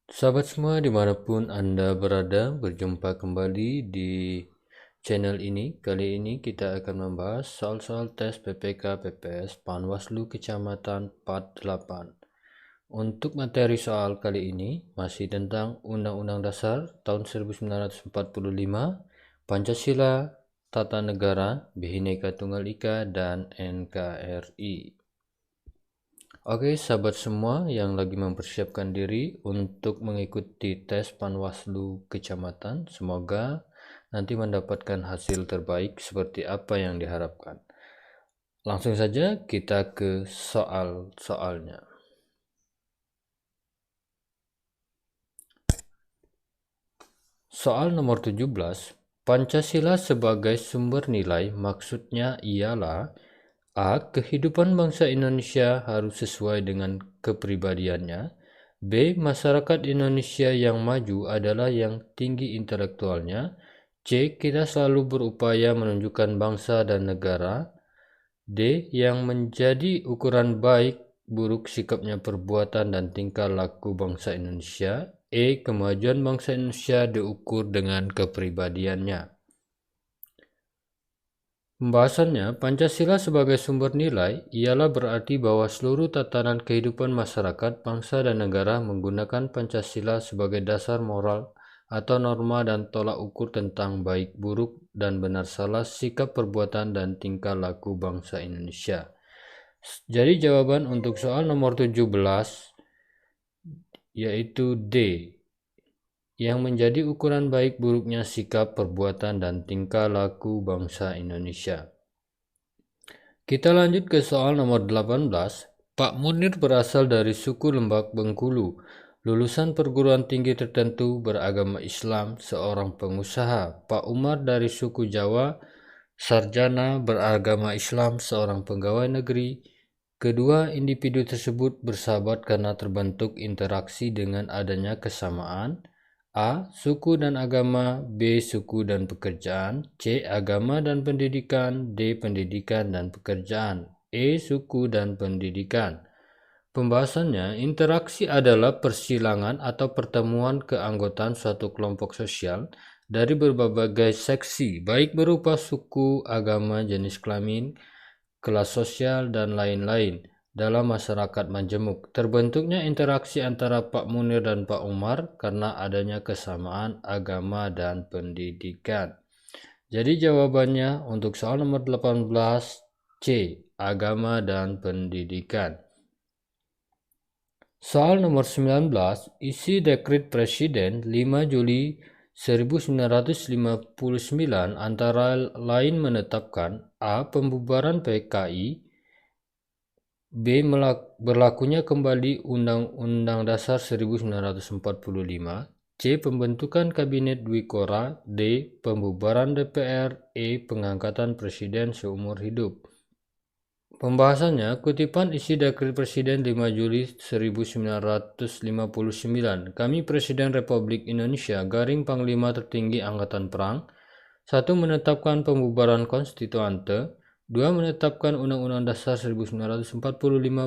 Sahabat semua dimanapun Anda berada, berjumpa kembali di channel ini. Kali ini kita akan membahas soal-soal tes PPK PPS Panwaslu Kecamatan 48. Untuk materi soal kali ini masih tentang Undang-Undang Dasar tahun 1945, Pancasila, Tata Negara, Bhinneka Tunggal Ika, dan NKRI. Oke, sahabat semua yang lagi mempersiapkan diri untuk mengikuti tes Panwaslu Kecamatan, semoga nanti mendapatkan hasil terbaik seperti apa yang diharapkan. Langsung saja kita ke soal-soalnya. Soal nomor 17, Pancasila sebagai sumber nilai maksudnya ialah A. Kehidupan bangsa Indonesia harus sesuai dengan kepribadiannya. B. Masyarakat Indonesia yang maju adalah yang tinggi intelektualnya. C. Kita selalu berupaya menunjukkan bangsa dan negara. D. Yang menjadi ukuran baik buruk sikapnya perbuatan dan tingkah laku bangsa Indonesia. E. Kemajuan bangsa Indonesia diukur dengan kepribadiannya. Pembahasannya, Pancasila sebagai sumber nilai ialah berarti bahwa seluruh tatanan kehidupan masyarakat, bangsa, dan negara menggunakan Pancasila sebagai dasar moral atau norma dan tolak ukur tentang baik, buruk, dan benar salah sikap perbuatan dan tingkah laku bangsa Indonesia. Jadi jawaban untuk soal nomor 17 yaitu D, yang menjadi ukuran baik buruknya sikap, perbuatan, dan tingkah laku bangsa Indonesia. Kita lanjut ke soal nomor 18. Pak Munir berasal dari suku Lembak Bengkulu, lulusan perguruan tinggi tertentu beragama Islam, seorang pengusaha. Pak Umar dari suku Jawa, sarjana beragama Islam, seorang pegawai negeri. Kedua individu tersebut bersahabat karena terbentuk interaksi dengan adanya kesamaan. A. Suku dan agama. B. Suku dan pekerjaan. C. Agama dan pendidikan. D. Pendidikan dan pekerjaan. E. Suku dan pendidikan. Pembahasannya, interaksi adalah persilangan atau pertemuan keanggotaan suatu kelompok sosial dari berbagai seksi, baik berupa suku, agama, jenis kelamin, kelas sosial, dan lain-lain dalam masyarakat majemuk. Terbentuknya interaksi antara Pak Munir dan Pak Umar karena adanya kesamaan agama dan pendidikan. Jadi jawabannya untuk soal nomor 18 C, agama dan pendidikan. Soal nomor 19, isi dekret Presiden 5 Juli 1959 antara lain menetapkan A. Pembubaran PKI, B. Berlakunya kembali Undang-Undang Dasar 1945, C. Pembentukan Kabinet Dwikora, D. Pembubaran DPR, E. Pengangkatan Presiden seumur hidup. Pembahasannya, kutipan isi dekret Presiden 5 Juli 1959. Kami Presiden Republik Indonesia, Garing Panglima Tertinggi Angkatan Perang. 1. Menetapkan pembubaran konstituante. 2. Menetapkan Undang-Undang Dasar 1945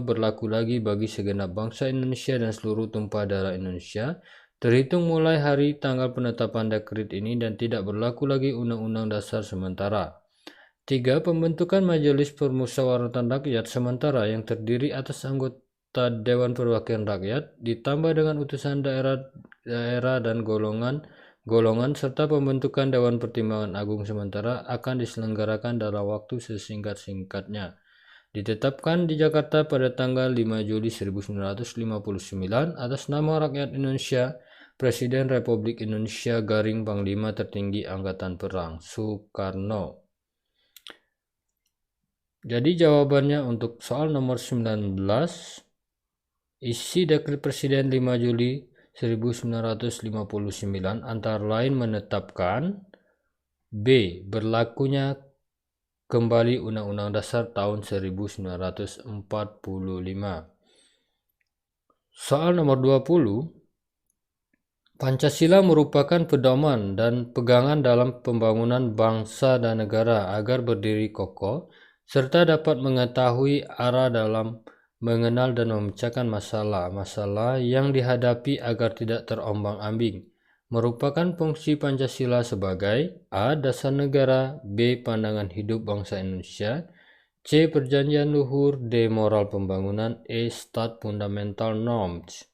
berlaku lagi bagi segenap bangsa Indonesia dan seluruh tumpah darah Indonesia, terhitung mulai hari tanggal penetapan dekret ini dan tidak berlaku lagi Undang-Undang Dasar sementara. 3. Pembentukan Majelis Permusyawaratan Rakyat sementara yang terdiri atas anggota Dewan Perwakilan Rakyat ditambah dengan utusan daerah dan golongan serta pembentukan Dewan Pertimbangan Agung sementara akan diselenggarakan dalam waktu sesingkat-singkatnya. Ditetapkan di Jakarta pada tanggal 5 Juli 1959 atas nama rakyat Indonesia, Presiden Republik Indonesia Garing Panglima Tertinggi Angkatan Perang Soekarno. Jadi jawabannya untuk soal nomor 19, isi dekret Presiden 5 Juli 1959 antara lain menetapkan B. Berlakunya kembali Undang-Undang Dasar tahun 1945. Soal nomor 20, Pancasila merupakan pedoman dan pegangan dalam pembangunan bangsa dan negara agar berdiri kokoh serta dapat mengetahui arah dalam mengenal dan memecahkan masalah-masalah yang dihadapi agar tidak terombang-ambing, merupakan fungsi Pancasila sebagai A. Dasar negara, B. Pandangan hidup bangsa Indonesia, C. Perjanjian luhur, D. Moral pembangunan, E. Stat Fundamental Norms.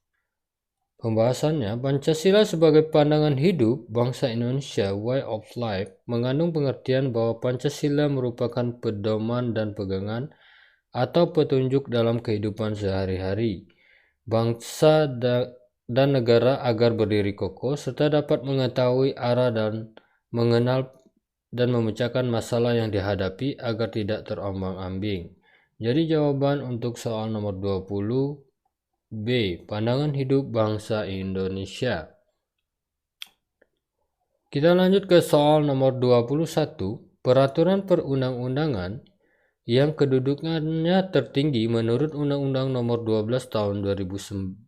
Pembahasannya, Pancasila sebagai pandangan hidup bangsa Indonesia, way of life, mengandung pengertian bahwa Pancasila merupakan pedoman dan pegangan atau petunjuk dalam kehidupan sehari-hari bangsa dan negara agar berdiri kokoh serta dapat mengetahui arah dan mengenal dan memecahkan masalah yang dihadapi agar tidak terombang-ambing. Jadi jawaban untuk soal nomor 20 B. Pandangan hidup bangsa Indonesia. Kita lanjut ke soal nomor 21. Peraturan perundang-undangan yang kedudukannya tertinggi menurut Undang-Undang Nomor 12 Tahun 2011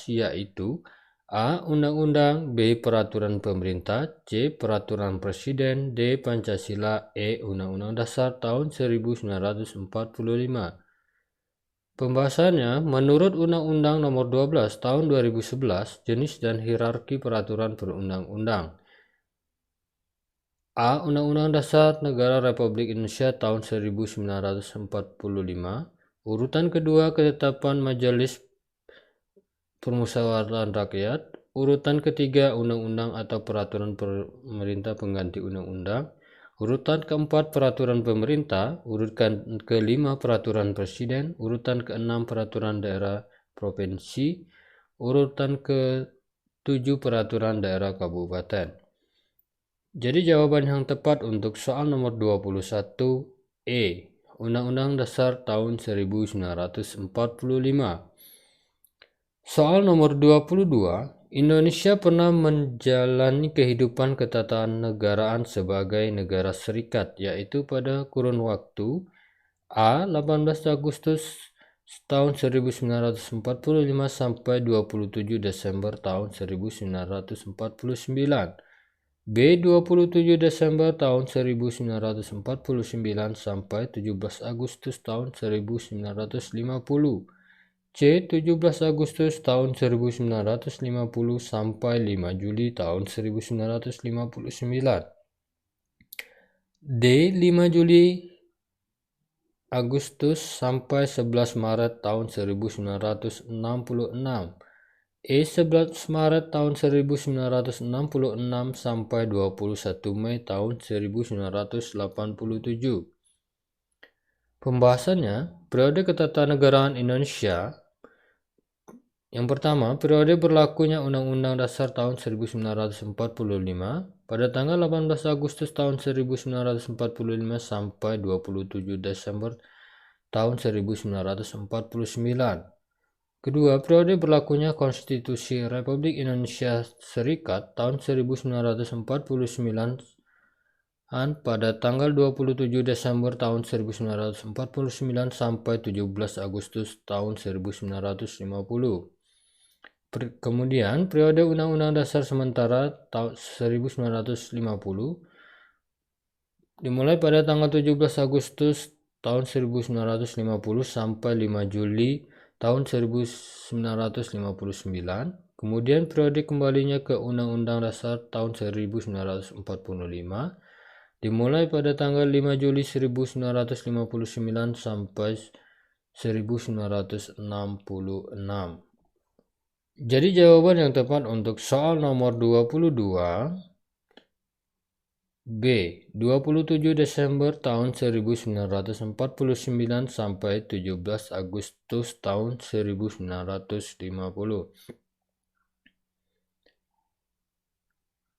yaitu A. Undang-Undang, B. Peraturan Pemerintah, C. Peraturan Presiden, D. Pancasila, E. Undang-Undang Dasar tahun 1945. Pembahasannya, menurut Undang-Undang Nomor 12 Tahun 2011, jenis dan hierarki peraturan perundang-undang. A. Undang-Undang Dasar Negara Republik Indonesia tahun 1945. Urutan kedua, Ketetapan Majelis Permusyawaratan Rakyat. Urutan ketiga, Undang-Undang atau Peraturan Pemerintah Pengganti Undang-Undang. Urutan keempat, Peraturan Pemerintah. Urutan kelima, Peraturan Presiden. Urutan keenam, Peraturan Daerah Provinsi. Urutan ketujuh, Peraturan Daerah Kabupaten. Jadi jawaban yang tepat untuk soal nomor 21 E. Undang-Undang Dasar tahun 1945. Soal nomor 22. Indonesia pernah menjalani kehidupan ketatanegaraan sebagai negara serikat, yaitu pada kurun waktu A. 18 Agustus tahun 1945 sampai 27 Desember tahun 1949. B. 27 Desember tahun 1949 sampai 17 Agustus tahun 1950. C. 17 Agustus tahun 1950 sampai 5 Juli tahun 1959. D. 5 Juli Agustus sampai 11 Maret tahun 1966. E. 11 Maret tahun 1966 sampai 21 Mei tahun 1987. Pembahasannya, periode ketatanegaraan Indonesia. Yang pertama, periode berlakunya Undang-Undang Dasar tahun 1945 pada tanggal 18 Agustus tahun 1945 sampai 27 Desember tahun 1949. Kedua, periode berlakunya Konstitusi Republik Indonesia Serikat tahun 1949 pada tanggal 27 Desember tahun 1949 sampai 17 Agustus tahun 1950. Kemudian, periode Undang-Undang Dasar sementara tahun 1950 dimulai pada tanggal 17 Agustus tahun 1950 sampai 5 Juli tahun 1959, kemudian periode kembalinya ke Undang-Undang Dasar tahun 1945 dimulai pada tanggal 5 Juli 1959 sampai 1966. Jadi jawaban yang tepat untuk soal nomor 22 B. 27 Desember tahun 1949 sampai 17 Agustus tahun 1950.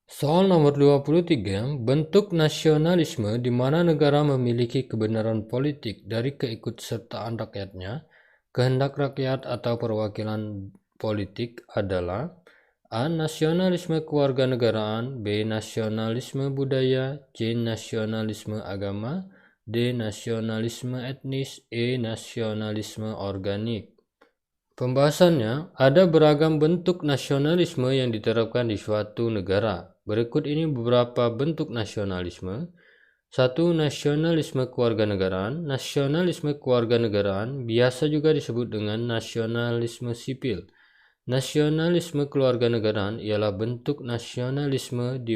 Soal nomor 23. Bentuk nasionalisme di mana negara memiliki kebenaran politik dari keikutsertaan rakyatnya, kehendak rakyat atau perwakilan politik adalah A. Nasionalisme kewarganegaraan, B. Nasionalisme budaya, C. Nasionalisme agama, D. Nasionalisme etnis, E. Nasionalisme organik. Pembahasannya, ada beragam bentuk nasionalisme yang diterapkan di suatu negara. Berikut ini beberapa bentuk nasionalisme. 1. Nasionalisme kewarganegaraan. Nasionalisme kewarganegaraan biasa juga disebut dengan nasionalisme sipil. Nasionalisme kewarganegaraan ialah bentuk nasionalisme di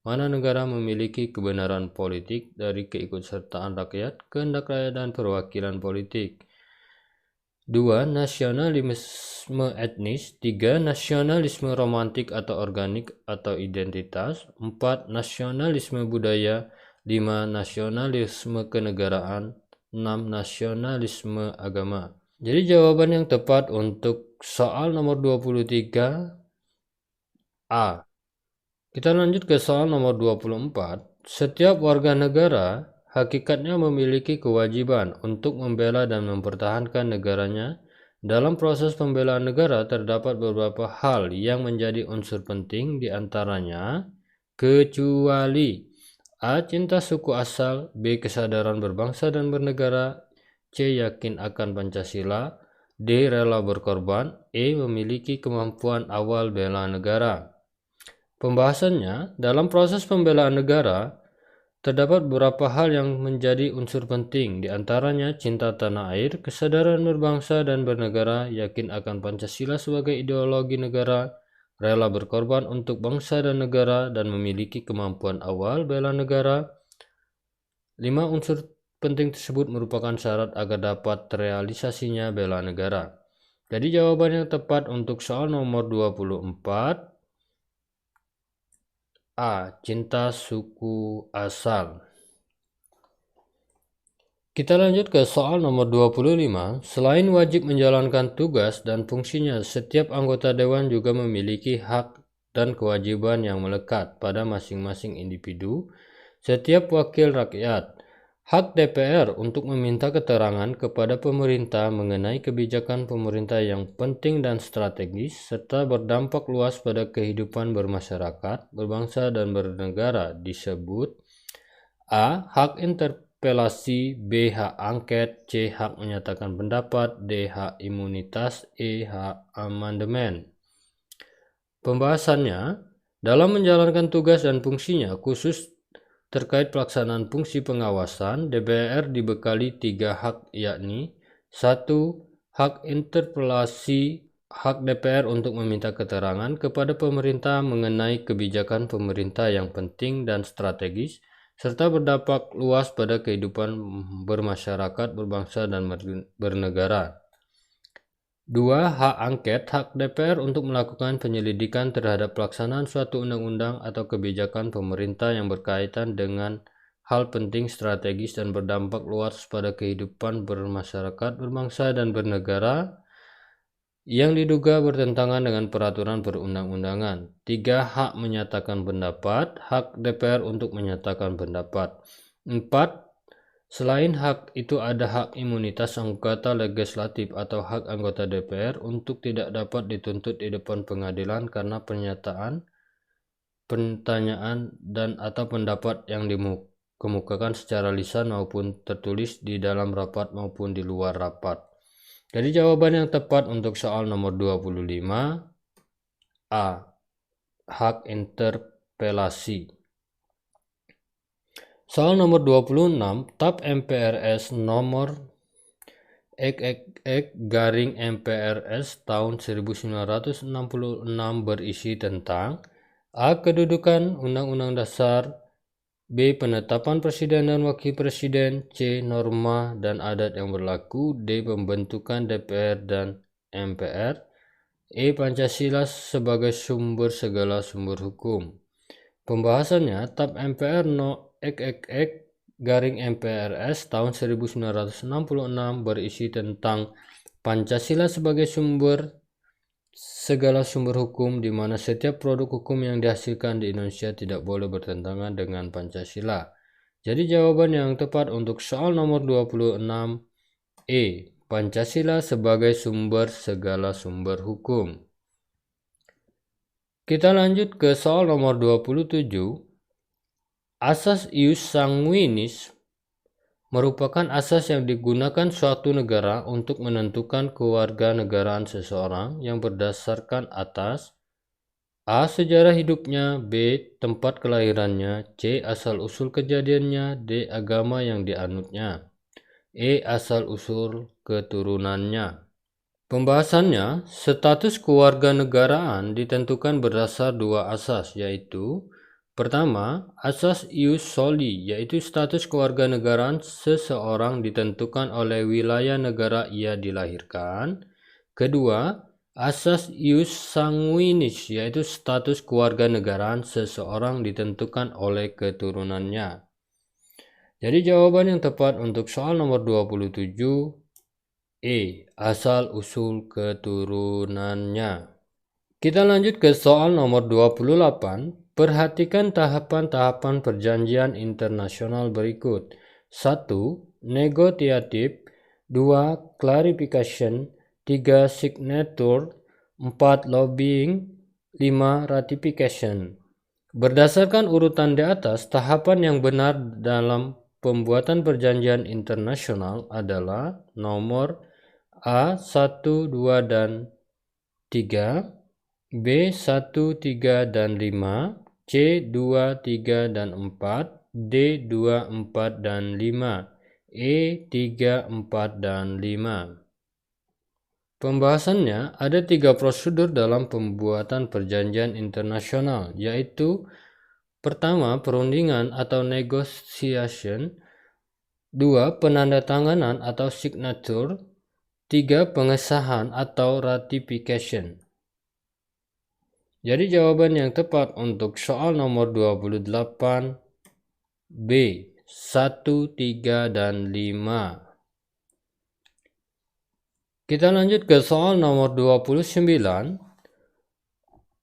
mana negara memiliki kebenaran politik dari keikutsertaan rakyat, kehendak rakyat, dan perwakilan politik. 2. Nasionalisme etnis. 3. Nasionalisme romantik atau organik atau identitas. 4. Nasionalisme budaya. 5. Nasionalisme kenegaraan. 6. Nasionalisme agama. Jadi jawaban yang tepat untuk soal nomor 23 A. Kita lanjut ke soal nomor 24. Setiap warga negara hakikatnya memiliki kewajiban untuk membela dan mempertahankan negaranya. Dalam proses pembelaan negara terdapat beberapa hal yang menjadi unsur penting, diantaranya kecuali A. Cinta suku asal, B. Kesadaran berbangsa dan bernegara, C. Yakin akan Pancasila, D. Rela berkorban, E. Memiliki kemampuan awal bela negara. Pembahasannya, dalam proses pembelaan negara, terdapat beberapa hal yang menjadi unsur penting, diantaranya cinta tanah air, kesadaran berbangsa dan bernegara, yakin akan Pancasila sebagai ideologi negara, rela berkorban untuk bangsa dan negara, dan memiliki kemampuan awal bela negara. 5 unsur penting tersebut merupakan syarat agar dapat terrealisasinya bela negara. Jadi jawaban yang tepat untuk soal nomor 24 A. Cinta suku asal. Kita lanjut ke soal nomor 25. Selain wajib menjalankan tugas dan fungsinya, setiap anggota dewan juga memiliki hak dan kewajiban yang melekat pada masing-masing individu. Setiap wakil rakyat hak DPR untuk meminta keterangan kepada pemerintah mengenai kebijakan pemerintah yang penting dan strategis serta berdampak luas pada kehidupan bermasyarakat, berbangsa, dan bernegara disebut A. Hak interpelasi, B. Hak angket, C. Hak menyatakan pendapat, D. Hak imunitas, E. Hak amandemen. Pembahasannya, dalam menjalankan tugas dan fungsinya khusus terkait pelaksanaan fungsi pengawasan, DPR dibekali 3 hak, yakni 1. Hak interpelasi. Hak DPR untuk meminta keterangan kepada pemerintah mengenai kebijakan pemerintah yang penting dan strategis, serta berdampak luas pada kehidupan bermasyarakat, berbangsa, dan bernegara. 2. Hak angket. Hak DPR untuk melakukan penyelidikan terhadap pelaksanaan suatu undang-undang atau kebijakan pemerintah yang berkaitan dengan hal penting, strategis, dan berdampak luas pada kehidupan bermasyarakat, berbangsa, dan bernegara yang diduga bertentangan dengan peraturan perundang-undangan. 3. Hak menyatakan pendapat. Hak DPR untuk menyatakan pendapat. 4. Selain hak itu ada hak imunitas anggota legislatif atau hak anggota DPR untuk tidak dapat dituntut di depan pengadilan karena pernyataan, pertanyaan, dan atau pendapat yang dikemukakan secara lisan maupun tertulis di dalam rapat maupun di luar rapat. Jadi jawaban yang tepat untuk soal nomor 25 A. Hak interpelasi. Soal nomor 26, TAP MPRS nomor MPRS tahun 1966 berisi tentang A. Kedudukan Undang-Undang Dasar, B. Penetapan Presiden dan Wakil Presiden, C. Norma dan adat yang berlaku, D. Pembentukan DPR dan MPR, E. Pancasila sebagai sumber segala sumber hukum. Pembahasannya, TAP MPR MPRS tahun 1966 berisi tentang Pancasila sebagai sumber segala sumber hukum, di mana setiap produk hukum yang dihasilkan di Indonesia tidak boleh bertentangan dengan Pancasila. Jadi jawaban yang tepat untuk soal nomor 26 E. Pancasila sebagai sumber segala sumber hukum. Kita lanjut ke soal nomor 27. Asas ius sanguinis merupakan asas yang digunakan suatu negara untuk menentukan kewarganegaraan seseorang yang berdasarkan atas A. Sejarah hidupnya, B. Tempat kelahirannya, C. Asal-usul kejadiannya, D. Agama yang dianutnya, E. Asal-usul keturunannya. Pembahasannya, status kewarganegaraan ditentukan berdasar dua asas, yaitu pertama, asas ius soli, yaitu status kewarganegaraan seseorang ditentukan oleh wilayah negara ia dilahirkan. Kedua, asas ius sanguinis, yaitu status kewarganegaraan seseorang ditentukan oleh keturunannya. Jadi jawaban yang tepat untuk soal nomor 27 E. Asal-usul keturunannya. Kita lanjut ke soal nomor 28. Perhatikan tahapan-tahapan perjanjian internasional berikut. 1. Negosiatif. 2. Clarification. 3. Signature. 4. Lobbying. 5. Ratification. Berdasarkan urutan di atas, tahapan yang benar dalam pembuatan perjanjian internasional adalah nomor A. 1, 2, dan 3, B. 1, 3, dan 5, C. 2, 3, dan 4, D. 2, 4, dan 5, E. 3, 4, dan 5. Pembahasannya, ada 3 prosedur dalam pembuatan perjanjian internasional, yaitu pertama, perundingan atau negotiation, 2. Penandatanganan atau signature, 3. Pengesahan atau ratification. Jadi jawaban yang tepat untuk soal nomor 28 B. 1, 3, dan 5. Kita lanjut ke soal nomor 29.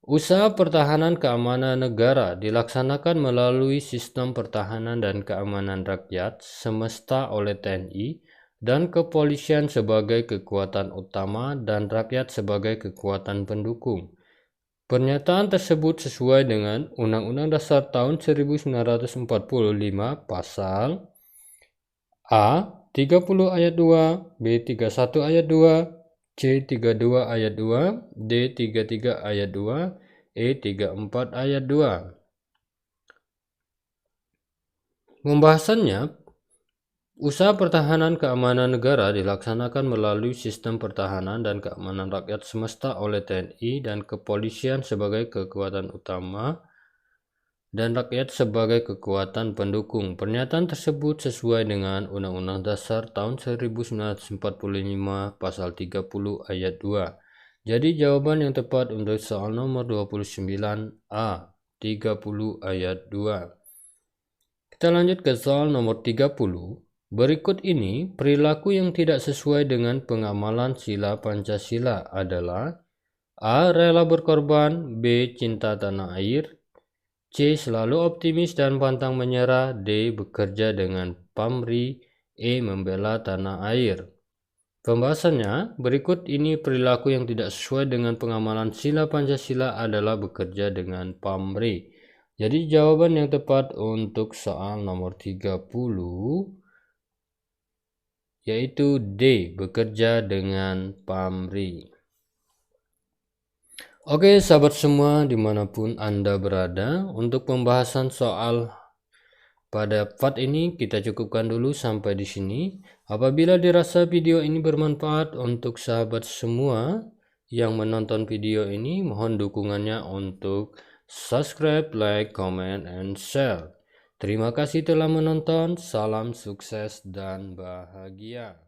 Usaha pertahanan keamanan negara dilaksanakan melalui sistem pertahanan dan keamanan rakyat semesta oleh TNI dan kepolisian sebagai kekuatan utama dan rakyat sebagai kekuatan pendukung. Pernyataan tersebut sesuai dengan Undang-Undang Dasar tahun 1945 pasal A. 30 ayat 2, B. 31 ayat 2, C. 32 ayat 2, D. 33 ayat 2, E. 34 ayat 2. Pembahasannya, usaha pertahanan keamanan negara dilaksanakan melalui sistem pertahanan dan keamanan rakyat semesta oleh TNI dan kepolisian sebagai kekuatan utama dan rakyat sebagai kekuatan pendukung. Pernyataan tersebut sesuai dengan Undang-Undang Dasar tahun 1945 pasal 30 ayat 2. Jadi jawaban yang tepat untuk soal nomor 29A, 30 ayat 2. Kita lanjut ke soal nomor 30. Berikut ini perilaku yang tidak sesuai dengan pengamalan sila Pancasila adalah A. Rela berkorban, B. Cinta tanah air, C. Selalu optimis dan pantang menyerah, D. Bekerja dengan pamrih, E. Membela tanah air. Pembahasannya, berikut ini perilaku yang tidak sesuai dengan pengamalan sila Pancasila adalah bekerja dengan pamrih. Jadi jawaban yang tepat untuk soal nomor 30 yaitu D. Bekerja dengan pamrih. Oke sahabat semua dimanapun Anda berada, untuk pembahasan soal pada part ini kita cukupkan dulu sampai di sini. Apabila dirasa video ini bermanfaat untuk sahabat semua yang menonton video ini, mohon dukungannya untuk subscribe, like, comment, and share. Terima kasih telah menonton, salam sukses dan bahagia.